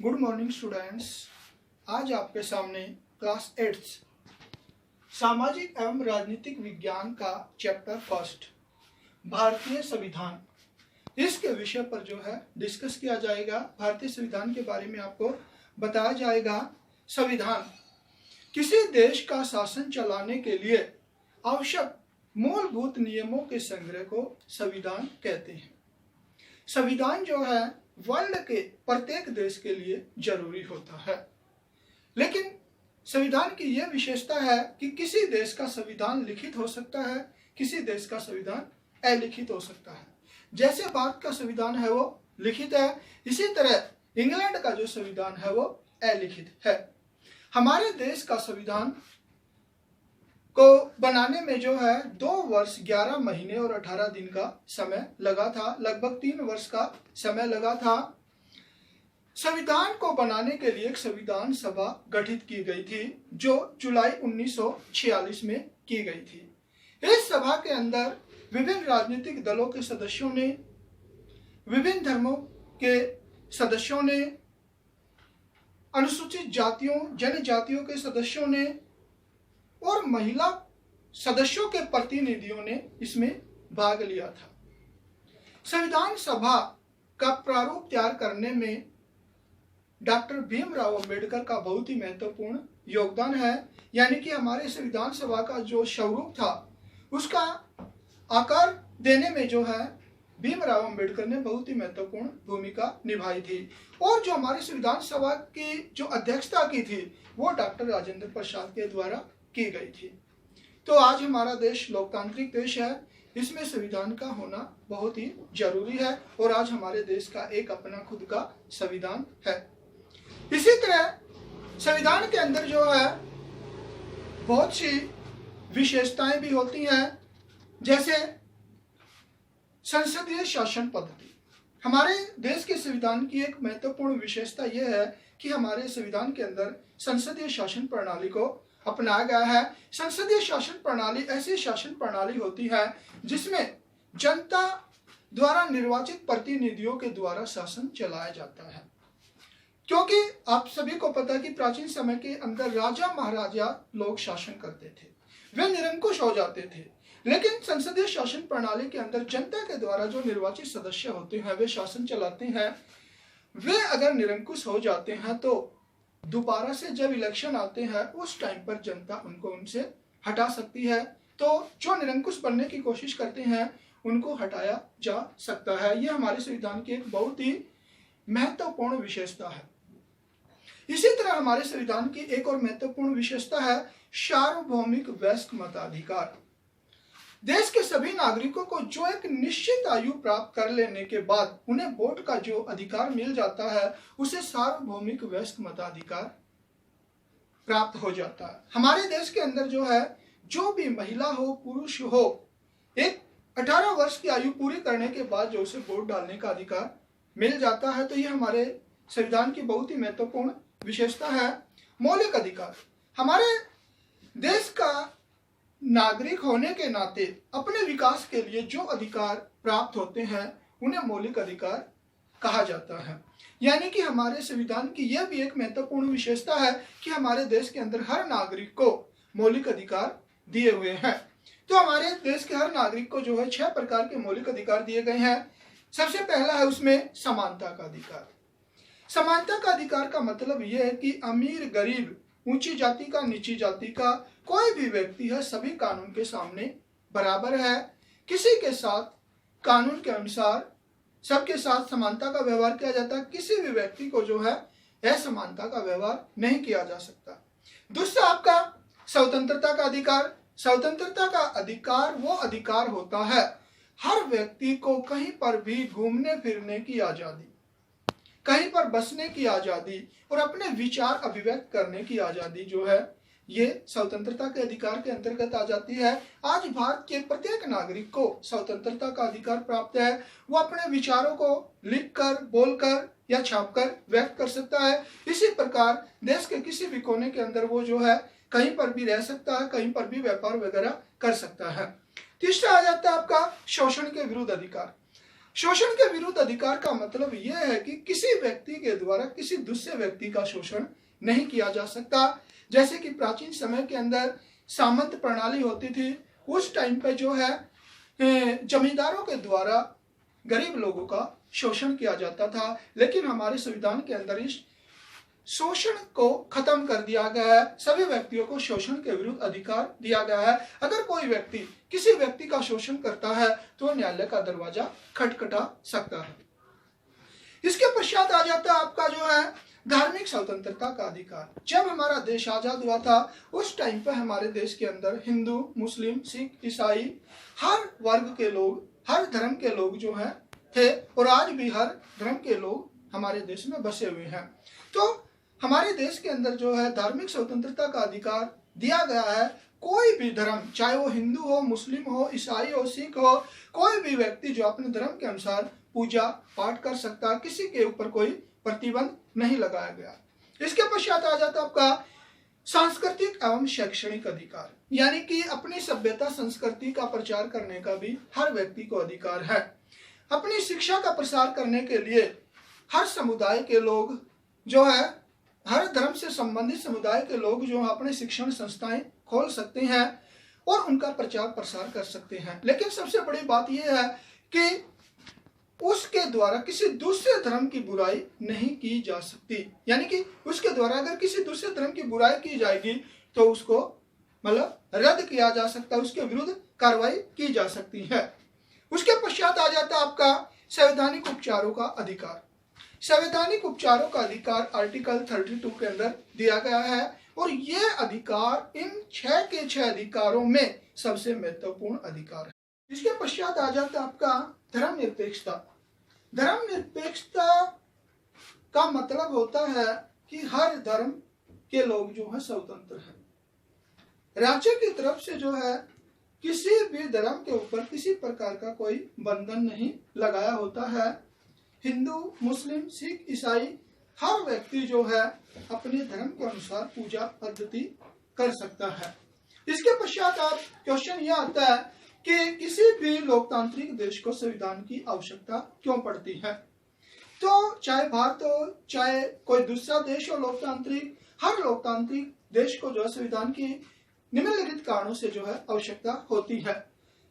Good morning students. आज आपके सामने क्लास 8 सामाजिक एवं राजनीतिक विज्ञान का चैप्टर फर्स्ट भारतीय संविधान इसके विषय पर जो है डिस्कस किया जाएगा। भारतीय संविधान के बारे में आपको बताया जाएगा। संविधान किसी देश का शासन चलाने के लिए आवश्यक मूलभूत नियमों के संग्रह को संविधान कहते हैं। संविधान जो है वर्ल्ड के प्रत्येक देश के लिए जरूरी होता है, लेकिन संविधान की यह विशेषता है कि किसी देश का संविधान लिखित हो सकता है, किसी देश का संविधान अलिखित हो सकता है। जैसे भारत का संविधान है वो लिखित है, इसी तरह इंग्लैंड का जो संविधान है वो अलिखित है। हमारे देश का संविधान को बनाने में जो है 2 वर्ष 11 महीने और 18 दिन का समय लगा था, लगभग 3 वर्ष का समय लगा था। संविधान को बनाने के लिए एक संविधान सभा गठित की गई थी जो जुलाई 1946 में की गई थी। इस सभा के अंदर विभिन्न राजनीतिक दलों के सदस्यों ने, विभिन्न धर्मों के सदस्यों ने, अनुसूचित जातियों जनजातियों के सदस्यों ने और महिला सदस्यों के प्रतिनिधियों ने इसमें भाग लिया था। संविधान सभा का प्रारूप तैयार करने में डॉक्टर भीमराव अंबेडकर का बहुत ही महत्वपूर्ण योगदान है। यानी कि हमारे संविधान सभा का जो स्वरूप था उसका आकार देने में जो है भीमराव अंबेडकर ने बहुत ही महत्वपूर्ण भूमिका निभाई थी। और जो हमारी संविधान सभा की जो अध्यक्षता की थी वो डॉक्टर राजेंद्र प्रसाद के द्वारा की गई थी। तो आज हमारा देश लोकतांत्रिक देश है, इसमें संविधान का होना बहुत ही जरूरी है और आज हमारे देश का एक अपना खुद का संविधान है। इसी तरह संविधान के अंदर जो है बहुत सी विशेषताएं भी होती हैं, जैसे संसदीय शासन पद्धति। हमारे देश के संविधान की एक महत्वपूर्ण विशेषता यह है कि हमारे संविधान के अंदर संसदीय शासन प्रणाली को अपनाया गया है। संसदीय शासन प्रणाली ऐसी शासन प्रणाली होती है जिसमें जनता द्वारा निर्वाचित प्रतिनिधियों के द्वारा शासन चलाया जाता है। क्योंकि आप सभी को पता है कि प्राचीन समय के अंदर राजा महाराजा लोग शासन करते थे, वे निरंकुश हो जाते थे। लेकिन संसदीय शासन प्रणाली के अंदर जनता के द्वारा जो निर्वाचित सदस्य होते हैं वे शासन चलाते हैं। वे अगर निरंकुश हो जाते हैं तो दोबारा से जब इलेक्शन आते हैं उस टाइम पर जनता उनको उनसे हटा सकती है। तो जो निरंकुश बनने की कोशिश करते हैं उनको हटाया जा सकता है। यह हमारे संविधान की एक बहुत ही महत्वपूर्ण विशेषता है। इसी तरह हमारे संविधान की एक और महत्वपूर्ण विशेषता है सार्वभौमिक वयस्क मताधिकार। देश के सभी नागरिकों को जो एक निश्चित आयु प्राप्त कर लेने के बाद उन्हें वोट का जो अधिकार मिल जाता है उसे सार्वभौमिक वयस्क मताधिकार प्राप्त हो जाता है। हमारे देश के अंदर जो है जो भी महिला हो पुरुष हो, एक 18 वर्ष की आयु पूरी करने के बाद जो उसे वोट डालने का अधिकार मिल जाता है। तो यह हमारे संविधान की बहुत ही महत्वपूर्ण विशेषता है। मौलिक अधिकार, हमारे देश का नागरिक होने के नाते अपने विकास के लिए जो अधिकार प्राप्त होते हैं उन्हें मौलिक अधिकार कहा जाता है। यानी कि हमारे संविधान की यह भी एक महत्वपूर्ण विशेषता है कि हमारे देश के अंदर हर नागरिक को मौलिक अधिकार दिए हुए हैं। तो हमारे देश के हर नागरिक को जो है 6 प्रकार के मौलिक अधिकार दिए गए हैं। सबसे पहला है उसमें समानता का अधिकार। समानता का अधिकार का मतलब यह है कि अमीर गरीब, ऊंची जाति का नीची जाति का, कोई भी व्यक्ति है, सभी कानून के सामने बराबर है। किसी के साथ कानून के अनुसार सबके साथ समानता का व्यवहार किया जाता है। किसी भी व्यक्ति को जो है असमानता का व्यवहार नहीं किया जा सकता। दूसरा आपका स्वतंत्रता का अधिकार। स्वतंत्रता का अधिकार वो अधिकार होता है हर व्यक्ति को कहीं पर भी घूमने फिरने की आजादी, कहीं पर बसने की आजादी और अपने विचार अभिव्यक्त करने की आजादी जो है ये स्वतंत्रता के अधिकार के अंतर्गत आ जाती है। आज भारत के प्रत्येक नागरिक को स्वतंत्रता का अधिकार प्राप्त है। वो अपने विचारों को लिखकर, बोलकर या छापकर व्यक्त कर सकता है। इसी प्रकार देश के किसी भी कोने के अंदर वो जो है कहीं पर भी रह सकता है, कहीं पर भी व्यापार वगैरह कर सकता है। तीसरा आ जाता है आपका शोषण के विरुद्ध अधिकार। शोषण के विरुद्ध अधिकार का मतलब यह है कि किसी व्यक्ति के द्वारा किसी दूसरे व्यक्ति का शोषण नहीं किया जा सकता। जैसे कि प्राचीन समय के अंदर सामंत प्रणाली होती थी, उस टाइम पे जो है जमींदारों के द्वारा गरीब लोगों का शोषण किया जाता था, लेकिन हमारे संविधान के अंदर इस शोषण को खत्म कर दिया गया है। सभी व्यक्तियों को शोषण के विरुद्ध अधिकार दिया गया है। अगर कोई व्यक्ति किसी व्यक्ति का शोषण करता है तो न्यायालय का दरवाजा खटखटा सकता है। इसके पश्चात आ जाता है आपका जो है धार्मिक स्वतंत्रता का अधिकार। जब हमारा देश आजाद हुआ था उस टाइम पर हमारे देश के अंदर हिंदू, मुस्लिम, सिख, ईसाई हर वर्ग के लोग, हर धर्म के लोग जो है थे, और आज भी हर धर्म के लोग हमारे देश में बसे हुए हैं। तो हमारे देश के अंदर जो है धार्मिक स्वतंत्रता का अधिकार दिया गया है। कोई भी धर्म, चाहे वो हिंदू हो, मुस्लिम हो, ईसाई हो, सिख हो, कोई भी व्यक्ति जो अपने धर्म के अनुसार पूजा पाठ कर सकता है, किसी के ऊपर कोई प्रतिबंध नहीं लगाया गया। इसके पश्चात आ जाता आपका सांस्कृतिक एवं शैक्षणिक अधिकार, यानी कि अपनी सभ्यता संस्कृति का प्रचार करने का भी हर व्यक्ति को अधिकार है। अपनी शिक्षा का प्रसार करने के लिए हर समुदाय के लोग जो है, हर धर्म से संबंधित समुदाय के लोग जो अपने शिक्षण संस्थाएं खोल सकते हैं और उनका प्रचार प्रसार कर सकते हैं। लेकिन सबसे बड़ी बात यह है कि उसके द्वारा किसी दूसरे धर्म की बुराई नहीं की जा सकती, यानी कि उसके द्वारा अगर किसी दूसरे धर्म की बुराई की जाएगी तो उसको मतलब रद्द किया जा सकता है, उसके विरुद्ध कार्रवाई की जा सकती है। उसके पश्चात आ जाता आपका संवैधानिक उपचारों का अधिकार। संवैधानिक उपचारों का अधिकार आर्टिकल 32 के अंदर दिया गया है और ये अधिकार इन 6 के 6 अधिकारों में सबसे महत्वपूर्ण अधिकार है। इसके पश्चात आ जाता आपका धर्मनिरपेक्षता। धर्मनिरपेक्षता का मतलब होता है कि हर धर्म के लोग जो है स्वतंत्र हैं। राज्य की तरफ से जो है किसी भी धर्म के ऊपर किसी प्रकार का कोई बंधन नहीं लगाया होता है। हिंदू, मुस्लिम, सिख, ईसाई हर व्यक्ति जो है अपने धर्म के अनुसार पूजा पद्धति कर सकता है। इसके पश्चात आप क्वेश्चन यह आता है कि किसी भी लोकतांत्रिक देश को संविधान की आवश्यकता क्यों पड़ती है। तो चाहे भारत हो, चाहे कोई दूसरा देश हो लोकतांत्रिक, हर लोकतांत्रिक देश को जो संविधान की निम्नलिखित कारणों से जो है आवश्यकता होती है।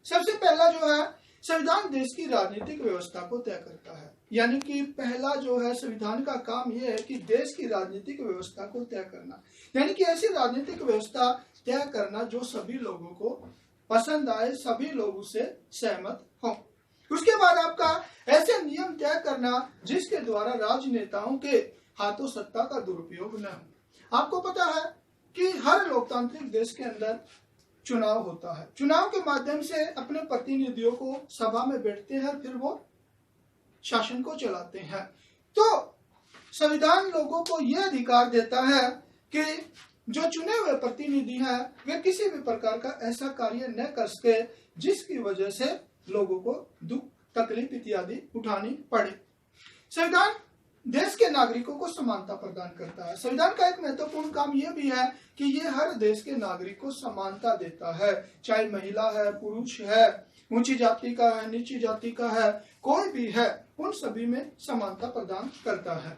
सबसे पहला जो है संविधान देश की राजनीतिक व्यवस्था को तय करता है, यानी कि पहला जो है संविधान का काम यह है कि देश की राजनीतिक व्यवस्था को तय करना, यानी कि ऐसी राजनीतिक व्यवस्था तय करना जो सभी लोगों को पसंद आए, सभी लोग उससे सहमत हों। उसके बाद आपका ऐसे नियम तय करना जिसके द्वारा राजनेताओं के हाथों सत्ता का दुरुपयोग न हो। आपको पता है कि हर लोकतांत्रिक देश के अंदर चुनाव होता है। चुनाव के माध्यम से अपने प्रतिनिधियों को सभा में बैठते हैं, फिर वो शासन को चलाते हैं। तो संविधान लोगों को यह अधिकार देता है कि जो चुने हुए प्रतिनिधि हैं वे किसी भी प्रकार का ऐसा कार्य न कर सके जिसकी वजह से लोगों को दुख, तकलीफ इत्यादि उठानी पड़े। संविधान देश के नागरिकों को समानता प्रदान करता है। संविधान का एक महत्वपूर्ण काम यह भी है कि ये हर देश के नागरिक को समानता देता है, चाहे महिला है, पुरुष है, ऊंची जाति का है, नीची जाति का है, कोई भी है, उन सभी में समानता प्रदान करता है।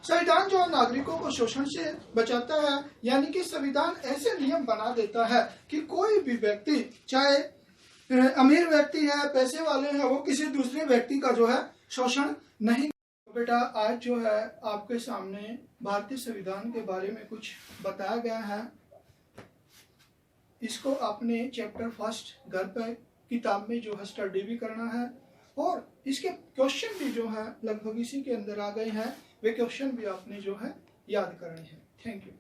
संविधान जो नागरिकों को शोषण से बचाता है, यानी कि संविधान ऐसे नियम बना देता है कि कोई भी व्यक्ति, चाहे अमीर व्यक्ति है, पैसे वाले हैं, वो किसी दूसरे व्यक्ति का जो है शोषण नहीं। बेटा आज जो है आपके सामने भारतीय संविधान के बारे में कुछ बताया गया है। इसको आपने चैप्टर फर्स्ट घर पर किताब में जो है स्टडी भी करना है और इसके क्वेश्चन भी जो है लगभग इसी के अंदर आ गए हैं, वे क्वेश्चन भी आपने जो है याद करने हैं। Thank you.